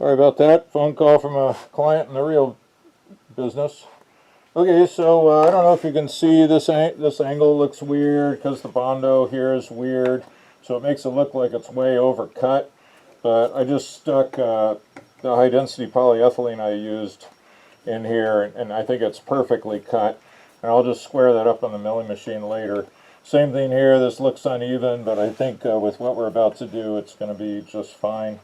Sorry about that. Phone call from a client in the real business. Okay, so I don't know if you can see this angle looks weird because the Bondo here is weird. So it makes it look like it's way overcut. But I just stuck the high density polyethylene I used in here, and I think it's perfectly cut. And I'll just square that up on the milling machine later. Same thing here, this looks uneven, but I think with what we're about to do, it's going to be just fine.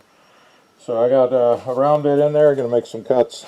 So I got a round bit in there, going to make some cuts.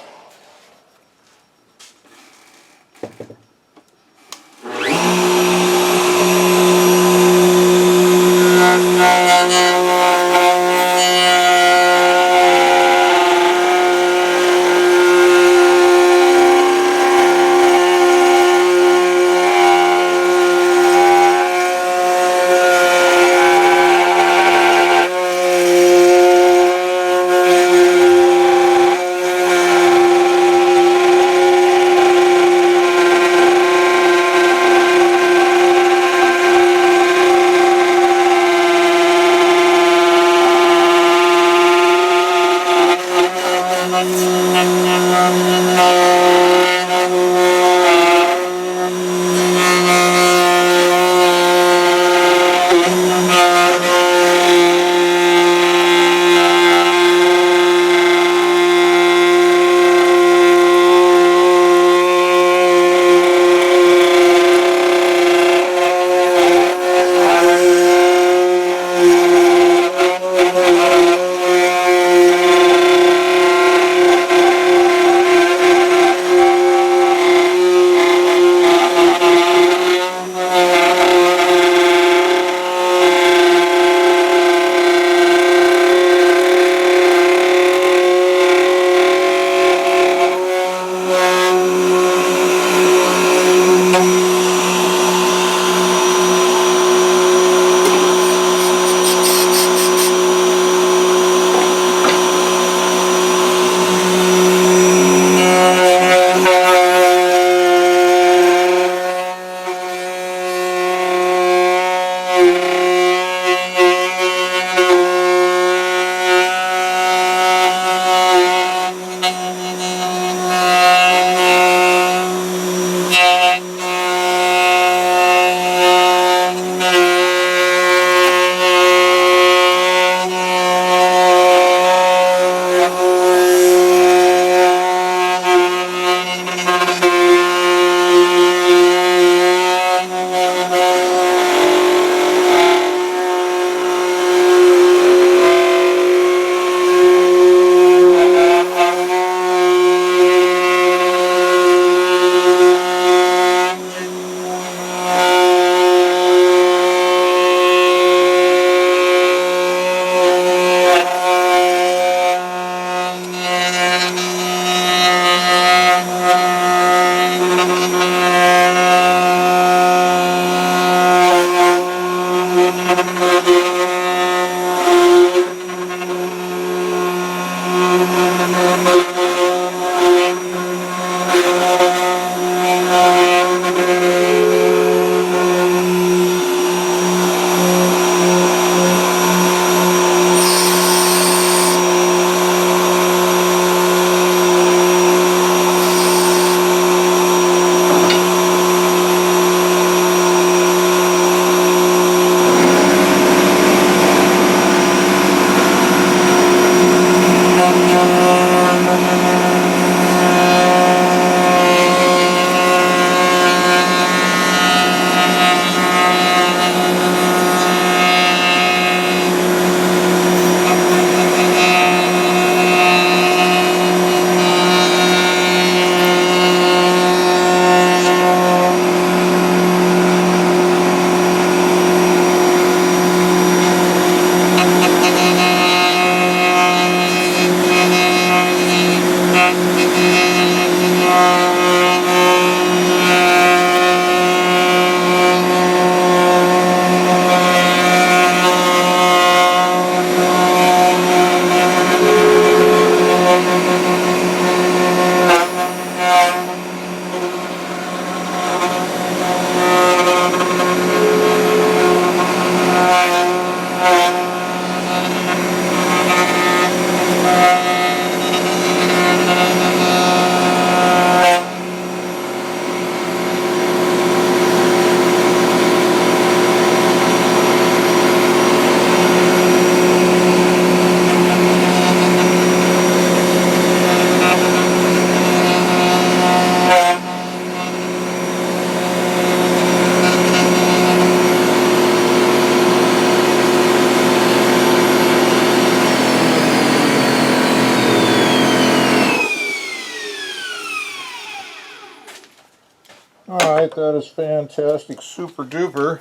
right, that is fantastic, super duper.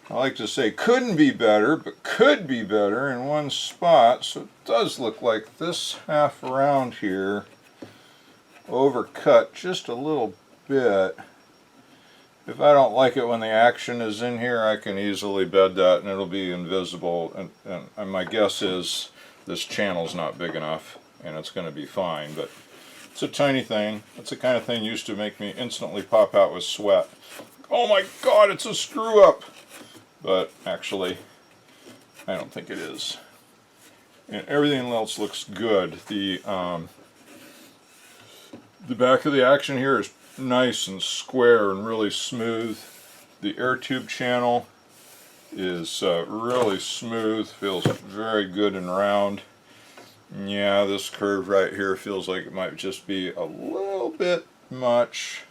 I like to say couldn't be better, but could be better in one spot. So it does look like this half around here overcut just a little bit. If I don't like it when the action is in here, I can easily bed that and it'll be invisible. And my guess is this channel's not big enough and it's going to be fine. But it's a tiny thing. It's the kind of thing used to make me instantly pop out with sweat. Oh my God, it's a screw up! But actually, I don't think it is. And everything else looks good. The back of the action here is nice and square and really smooth. The air tube channel is really smooth, feels very good and round. Yeah, this curve right here feels like it might just be a little bit much,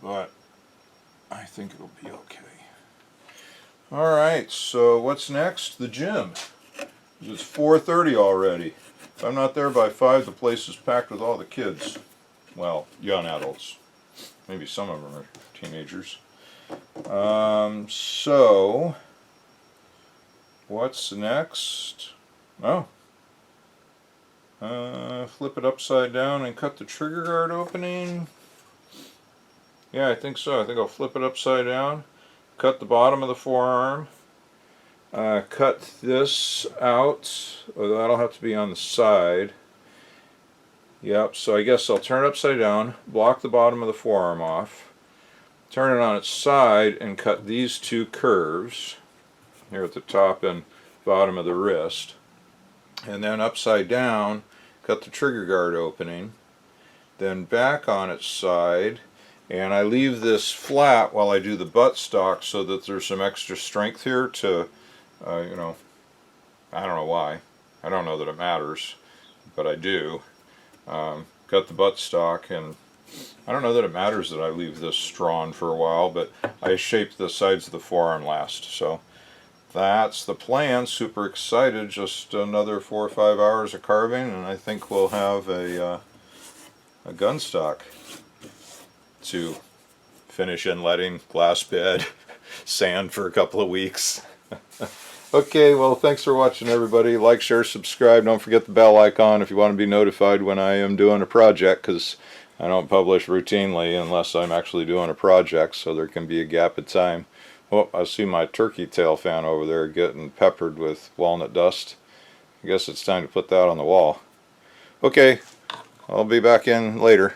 but I think it'll be okay. Alright, so what's next? The gym. It's 4:30 already. If I'm not there by 5, the place is packed with all the kids. Well, young adults. Maybe some of them are teenagers. So, what's next? Oh. Flip it upside down and cut the trigger guard opening. Yeah, I think so. I think I'll flip it upside down. Cut the bottom of the forearm. Cut this out. Oh, that'll have to be on the side. Yep, so I guess I'll turn it upside down, block the bottom of the forearm off, turn it on its side, and cut these two curves here at the top and bottom of the wrist. And then upside down, cut the trigger guard opening, then back on its side, and I leave this flat while I do the buttstock so that there's some extra strength here to, you know, I don't know why. I don't know that it matters, but I do. Cut the buttstock, and I don't know that it matters that I leave this drawn for a while, but I shaped the sides of the forearm last. So that's the plan. Super excited. Just another 4 or 5 hours of carving, and I think we'll have a gun stock to finish inletting, glass bed, sand for a couple of weeks. Okay, well, thanks for watching, everybody. Like, share, subscribe. Don't forget the bell icon if you want to be notified when I am doing a project, because I don't publish routinely unless I'm actually doing a project, so there can be a gap of time. Oh, I see my turkey tail fan over there getting peppered with walnut dust. I guess it's time to put that on the wall. Okay, I'll be back in later.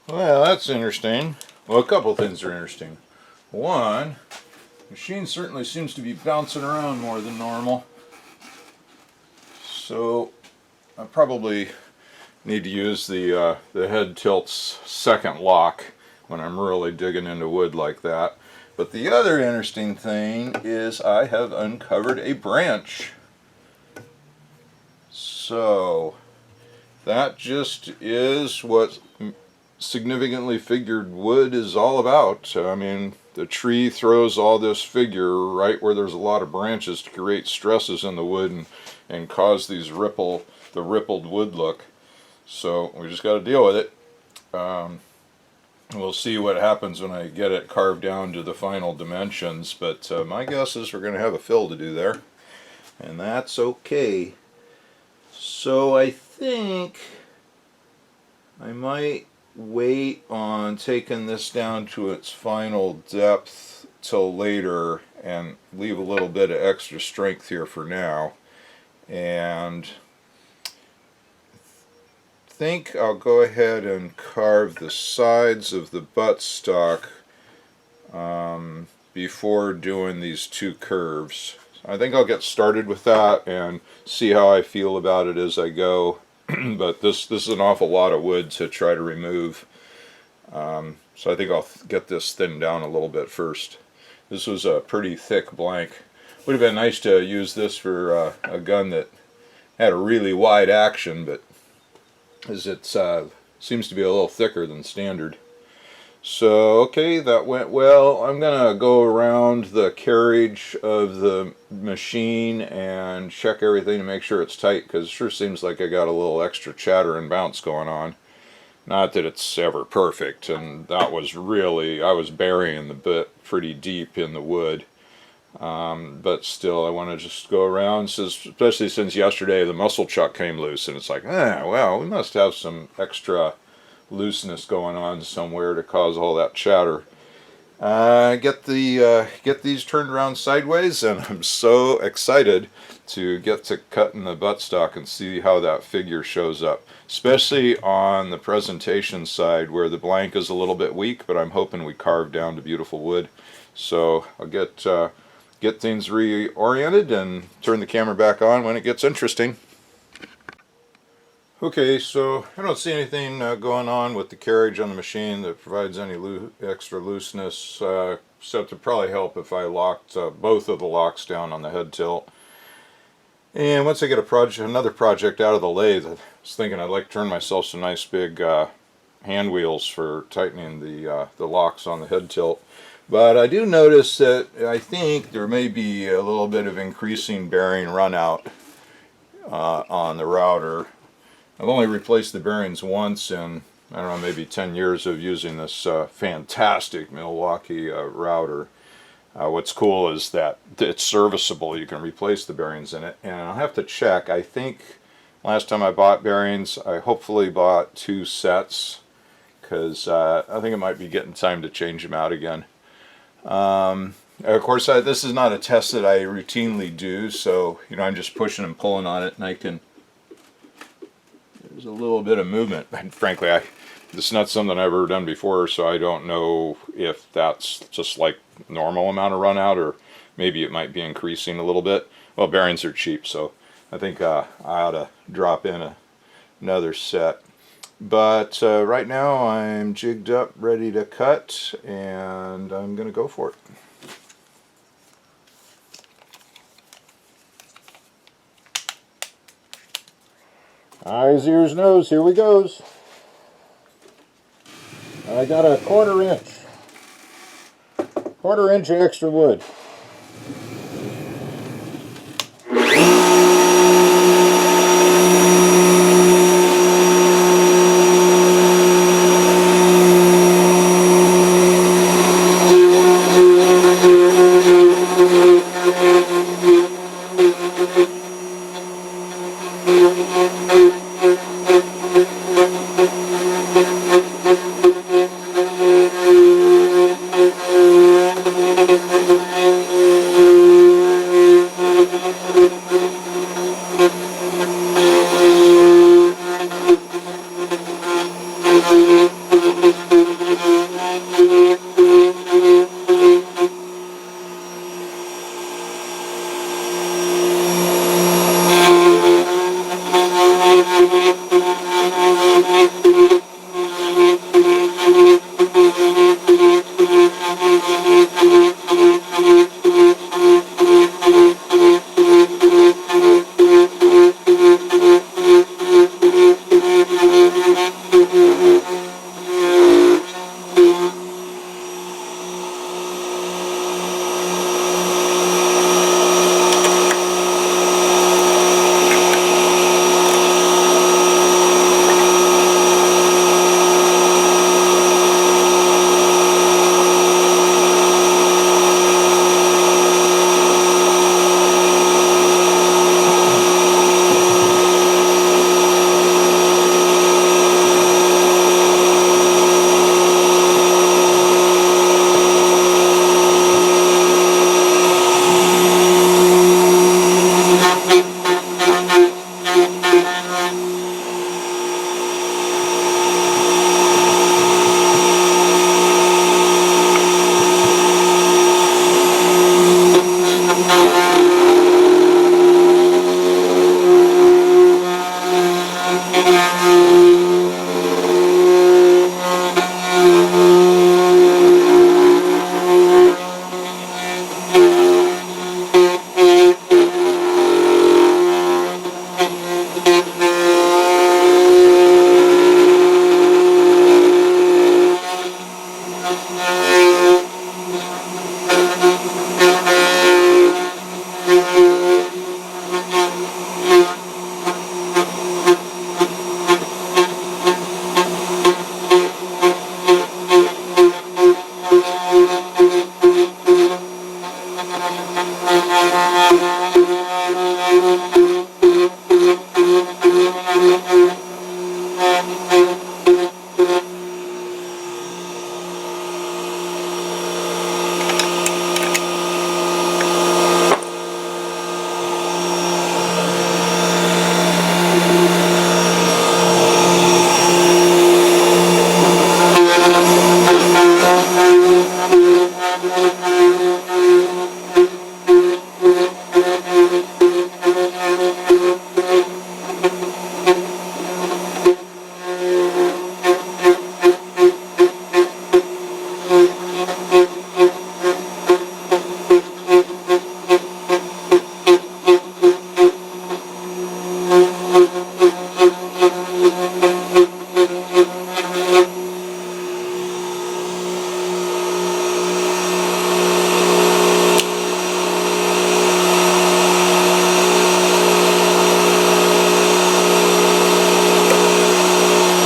Well, that's interesting. Well, a couple things are interesting. One, the machine certainly seems to be bouncing around more than normal. So I probably need to use the head tilt's second lock when I'm really digging into wood like that. But the other interesting thing is I have uncovered a branch. So that just is what significantly figured wood is all about. I mean, the tree throws all this figure right where there's a lot of branches to create stresses in the wood and cause these the rippled wood look. So we just got to deal with it. We'll see what happens when I get it carved down to the final dimensions, but my guess is we're going to have a fill to do there, and that's okay. So I think I might wait on taking this down to its final depth till later and leave a little bit of extra strength here for now, and think I'll go ahead and carve the sides of the buttstock before doing these two curves. I think I'll get started with that and see how I feel about it as I go. But this is an awful lot of wood to try to remove. So I think I'll get this thinned down a little bit first. This was a pretty thick blank. Would have been nice to use this for a gun that had a really wide action, but as it seems to be a little thicker than standard. So okay, that went well. I'm gonna go around the carriage of the machine and check everything to make sure it's tight, because it sure seems like I got a little extra chatter and bounce going on. Not that it's ever perfect, and that was really, I was burying the bit pretty deep in the wood. But still, I want to just go around, especially since yesterday the muscle chuck came loose, and it's like, well, we must have some extra looseness going on somewhere to cause all that chatter. Get these turned around sideways, and I'm so excited to get to cutting the buttstock and see how that figure shows up, especially on the presentation side where the blank is a little bit weak, but I'm hoping we carve down to beautiful wood. So I'll get things reoriented and turn the camera back on when it gets interesting. Okay, so I don't see anything going on with the carriage on the machine that provides any extra looseness, except it'd probably help if I locked both of the locks down on the head tilt. And once I get another project out of the lathe, I was thinking I'd like to turn myself some nice big hand wheels for tightening the locks on the head tilt. But I do notice that I think there may be a little bit of increasing bearing runout on the router. I've only replaced the bearings once in, I don't know, maybe 10 years of using this fantastic Milwaukee router. What's cool is that it's serviceable. You can replace the bearings in it. And I'll have to check. I think last time I bought bearings, I hopefully bought 2 sets, because I think it might be getting time to change them out again. Of course, this is not a test that I routinely do, so I'm just pushing and pulling on it, and I can. There's a little bit of movement, and frankly, this is not something I've ever done before, so I don't know if that's just like normal amount of run out, or maybe it might be increasing a little bit. Well, bearings are cheap, so I think I ought to drop in another set. But right now I'm jigged up, ready to cut, and I'm going to go for it. Eyes, ears, nose, here we goes. I got a quarter inch extra wood.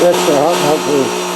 Extra hot and helpful.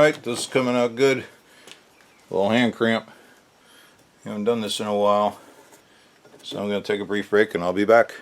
Alright, this is coming out good. A little hand cramp. I haven't done this in a while. So I'm going to take a brief break and I'll be back.